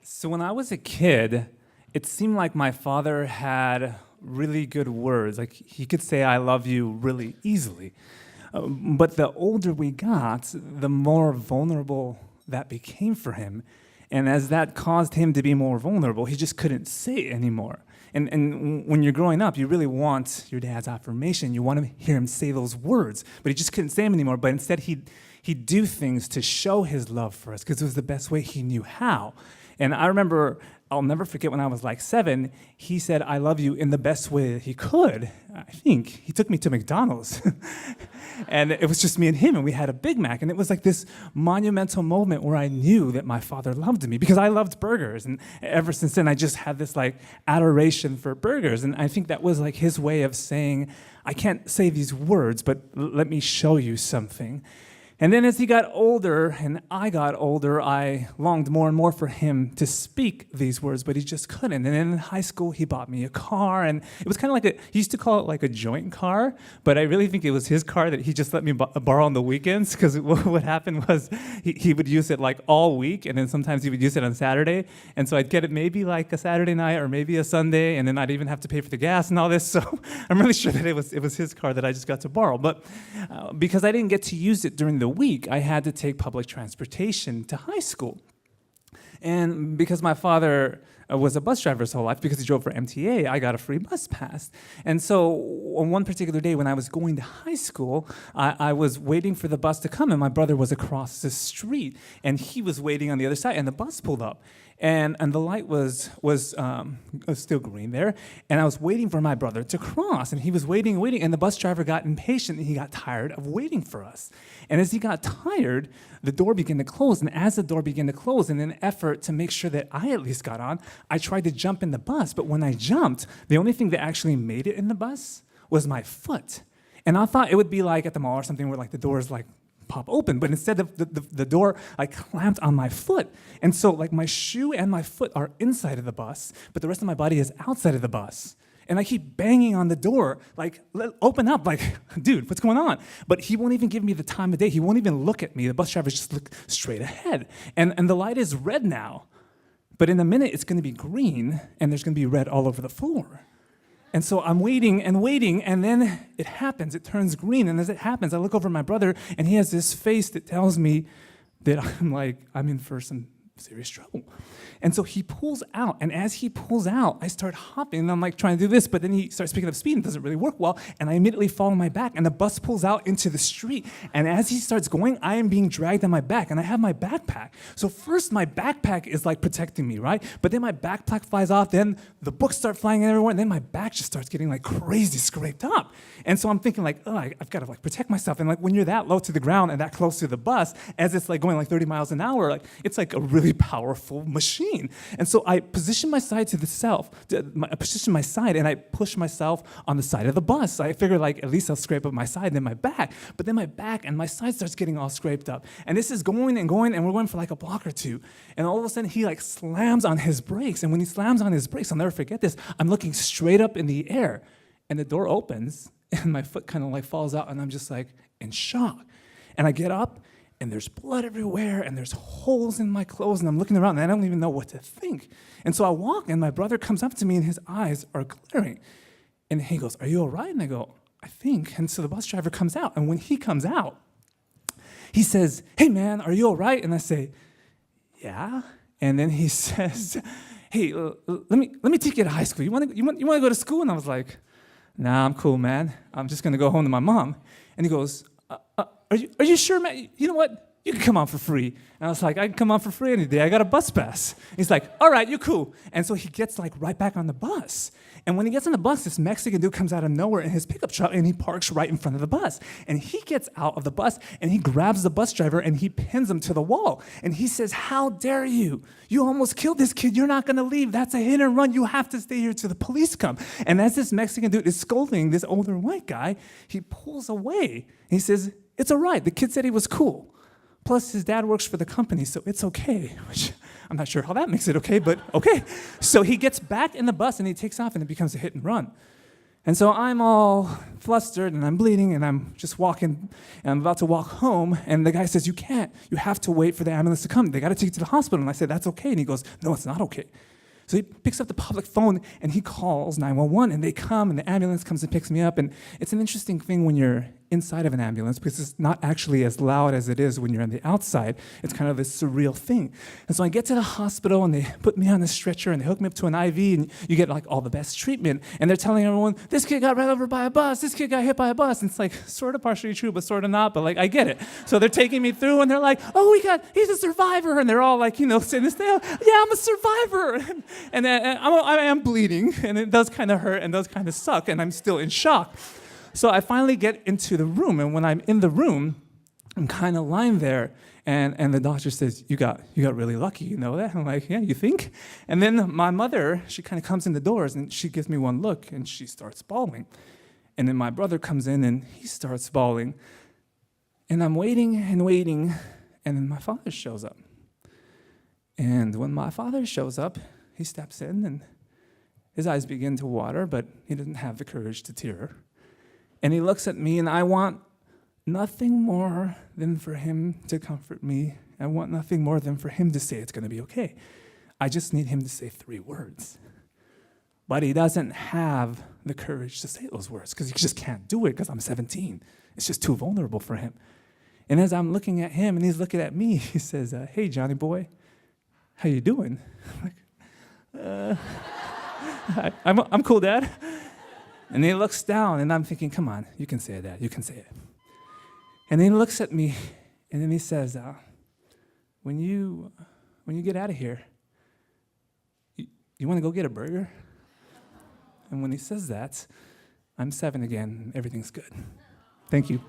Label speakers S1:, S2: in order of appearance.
S1: So when I was a kid, it seemed like my father had really good words. Like he could say "I love you" really easily. But the older we got, the more vulnerable that became for him. And as that caused him to be more vulnerable, he just couldn't say it anymore. And when you're growing up, you really want your dad's affirmation. You want to hear him say those words, but he just couldn't say them anymore. But instead, he'd do things to show his love for us because it was the best way he knew how. And I remember, I'll never forget when I was like 7, he said, "I love you" in the best way that he could. I think he took me to McDonald's. And it was just me and him, and we had a Big Mac. And it was like this monumental moment where I knew that my father loved me because I loved burgers. And ever since then, I just had this like adoration for burgers. And I think that was like his way of saying, I can't say these words, but let me show you something. And then as he got older and I got older, I longed more and more for him to speak these words, but he just couldn't. And then in high school, he bought me a car, and it was kind of like he used to call it like a joint car, but I really think it was his car that he just let me borrow on the weekends, because what happened was he would use it like all week, and then sometimes he would use it on Saturday. And so I'd get it maybe like a Saturday night or maybe a Sunday, and then I'd even have to pay for the gas and all this. So I'm really sure that it was his car that I just got to borrow. But because I didn't get to use it during the week, I had to take public transportation to high school. And because my father was a bus driver his whole life, because he drove for MTA, I got a free bus pass. And so on one particular day when I was going to high school, I was waiting for the bus to come, and my brother was across the street, and he was waiting on the other side, and the bus pulled up. And the light was still green there, and I was waiting for my brother to cross, and he was waiting, and the bus driver got impatient, and he got tired of waiting for us. And as he got tired, the door began to close, and as the door began to close, in an effort to make sure that I at least got on, I tried to jump in the bus, but when I jumped, the only thing that actually made it in the bus was my foot. And I thought it would be like at the mall or something where like the doors like pop open, but instead the door like clamped on my foot. And so like my shoe and my foot are inside of the bus, but the rest of my body is outside of the bus. And I keep banging on the door, like, open up, like, dude, what's going on? But he won't even give me the time of day. He won't even look at me. The bus driver just look straight ahead. And the light is red now, but in a minute it's gonna be green, and there's gonna be red all over the floor. And so I'm waiting, and then it happens. It turns green, and as it happens, I look over at my brother, and he has this face that tells me that I'm in for some serious trouble. And so he pulls out, and as he pulls out, I start hopping, and I'm like trying to do this, but then he starts picking up speed, and it doesn't really work well, and I immediately fall on my back, and the bus pulls out into the street, and as he starts going, I am being dragged on my back, and I have my backpack. So first, my backpack is like protecting me, right? But then my backpack flies off, then the books start flying everywhere, and then my back just starts getting like crazy scraped up. And so I'm thinking like, oh, I've got to like protect myself, and like when you're that low to the ground and that close to the bus, as it's like going like 30 miles an hour, like it's like a really powerful machine. And so I position my side to the self, I position my side, and I push myself on the side of the bus. I figure like at least I'll scrape up my side and then my back. But then my back and my side starts getting all scraped up. And this is going and going, and we're going for like a block or two. And all of a sudden he like slams on his brakes. And when he slams on his brakes, I'll never forget this, I'm looking straight up in the air, and the door opens, and my foot kind of like falls out, and I'm just like in shock. And I get up, and there's blood everywhere, and there's holes in my clothes, and I'm looking around, and I don't even know what to think. And so I walk, and my brother comes up to me, and his eyes are glaring. And he goes, "Are you all right?" And I go, "I think." And so the bus driver comes out, and when he comes out, he says, "Hey, man, are you all right?" And I say, "Yeah." And then he says, "Hey, let me take you to high school. You want to go to school?" And I was like, "Nah, I'm cool, man. I'm just gonna go home to my mom." And he goes, Are you sure, man? You know what? You can come on for free. And I was like, I can come on for free any day. I got a bus pass. He's like, all right, you're cool. And so he gets like right back on the bus. And when he gets on the bus, this Mexican dude comes out of nowhere in his pickup truck, and he parks right in front of the bus. And he gets out of the bus, and he grabs the bus driver, and he pins him to the wall. And he says, "How dare you? You almost killed this kid. You're not going to leave. That's a hit and run. You have to stay here till the police come." And as this Mexican dude is scolding this older white guy, he pulls away. He says, "It's all right. The kid said he was cool. Plus, his dad works for the company, so it's okay." Which I'm not sure how that makes it okay, but okay. So he gets back in the bus, and he takes off, and it becomes a hit and run. And so I'm all flustered and I'm bleeding and I'm just walking and I'm about to walk home and the guy says, you can't. You have to wait for the ambulance to come. They got to take you to the hospital. And I said, that's okay. And he goes, no, it's not okay. So he picks up the public phone and he calls 911 and they come and the ambulance comes and picks me up. And it's an interesting thing when you're inside of an ambulance because it's not actually as loud as it is when you're on the outside. It's kind of this surreal thing. And so I get to the hospital and they put me on a stretcher and they hook me up to an IV and you get like all the best treatment. And they're telling everyone, this kid got ran over by a bus, this kid got hit by a bus. And it's like sort of partially true, but sort of not, but like I get it. So they're taking me through and they're like, oh, he's a survivor. And they're all like, saying this thing, yeah, I'm a survivor. And I am bleeding and it does kind of hurt and does kind of suck and I'm still in shock. So I finally get into the room, and when I'm in the room, I'm kind of lying there, and the doctor says, you got really lucky, you know that? I'm like, yeah, you think? And then my mother, she kind of comes in the doors, and she gives me one look, and she starts bawling. And then my brother comes in, and he starts bawling. And I'm waiting, and then my father shows up. And when my father shows up, he steps in, and his eyes begin to water, but he doesn't have the courage to tear. And he looks at me, and I want nothing more than for him to comfort me. I want nothing more than for him to say it's going to be okay. I just need him to say 3 words. But he doesn't have the courage to say those words because he just can't do it because I'm 17. It's just too vulnerable for him. And as I'm looking at him, and he's looking at me, he says, hey, Johnny boy, how you doing? I'm like, I'm cool, Dad. And he looks down, and I'm thinking, come on, you can say that, you can say it. And then he looks at me, and then he says, when you get out of here, you want to go get a burger? And when he says that, I'm 7 again, everything's good. Thank you.